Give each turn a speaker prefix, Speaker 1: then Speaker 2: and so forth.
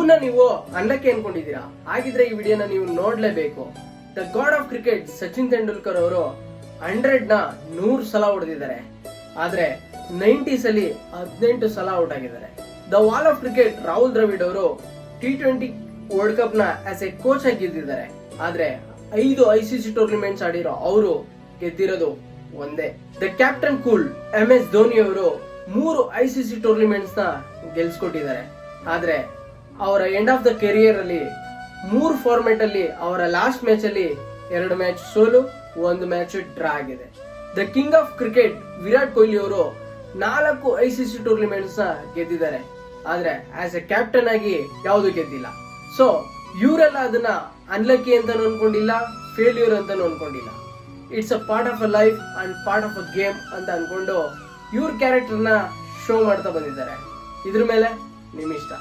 Speaker 1: ಇವನ್ನ ನೀವು ಅನ್ಲಕ್ಕಿ ಅನ್ಕೊಂಡಿದ್ದೀರಾ? ಹಾಗಿದ್ರೆ ಈ ವಿಡಿಯೋನ ನೀವು ನೋಡ್ಲೇಬೇಕು. The god of cricket Sachin Tendulkar ಅವರು 100 ನ 100 ಸಲ ಹೊಡೆದಿದ್ದಾರೆ. ಆದ್ರೆ 90s ಅಲ್ಲಿ 18 ಸಲ ಔಟ್ ಆಗಿದ್ದಾರೆ. The wall of cricket Rahul Dravid ಅವರು T20 ವರ್ಲ್ಡ್ ಕಪ್ ನ ಆಸ್ ಎ ಕೋಚ್ ಆಗಿ ಗೆದ್ದಿದ್ದಾರೆ. ಆದ್ರೆ 5 ICC ಟೂರ್ನಿಮೆಂಟ್ಸ್ ಆಡಿರೋ ಅವರು ಗೆದ್ದಿರೋದು ಒಂದೇ. The captain cool MS Dhoni ಅವರು 3 ICC ಟೂರ್ನಿಮೆಂಟ್ಸ್ ನ ಗೆಲ್ಸ್ಕೊಟ್ಟಿದ್ದಾರೆ. ಆದ್ರೆ ಅವರ ಎಂಡ್ ಆಫ್ ದ ಕೆರಿಯರ್ ಅಲ್ಲಿ 3 ಫಾರ್ಮೆಟ್ ಅಲ್ಲಿ ಅವರ ಲಾಸ್ಟ್ ಮ್ಯಾಚ್ ಅಲ್ಲಿ 2 ಮ್ಯಾಚ್ ಸೋಲು, 1 ಮ್ಯಾಚ್ ಡ್ರಾ ಆಗಿದೆ. The king of cricket Virat Kohli ಅವರು 4 ICC ಟೂರ್ನಿಮೆಂಟ್ಸ್ ನ ಗೆದ್ದಿದ್ದಾರೆ. ಆದ್ರೆ ಆಸ್ ಎ ಕ್ಯಾಪ್ಟನ್ ಆಗಿ ಯಾವುದು ಗೆದ್ದಿಲ್ಲ. ಸೊ ಇವರೆಲ್ಲ ಅದನ್ನ ಅನ್ಲಕ್ಕಿ ಅಂತ ಅನ್ಕೊಂಡಿಲ್ಲ, ಫೇಲ್ಯೂರ್ ಅಂತ ಅನ್ಕೊಂಡಿಲ್ಲ. It's a part of a life and part of a game ಅಂತ ಅನ್ಕೊಂಡು ಇವ್ರ ಕ್ಯಾರೆಕ್ಟರ್ನ ಶೋ ಮಾಡ್ತಾ ಬಂದಿದ್ದಾರೆ. ಇದ್ರ ಮೇಲೆ ನಿಮ್ ಇಷ್ಟ.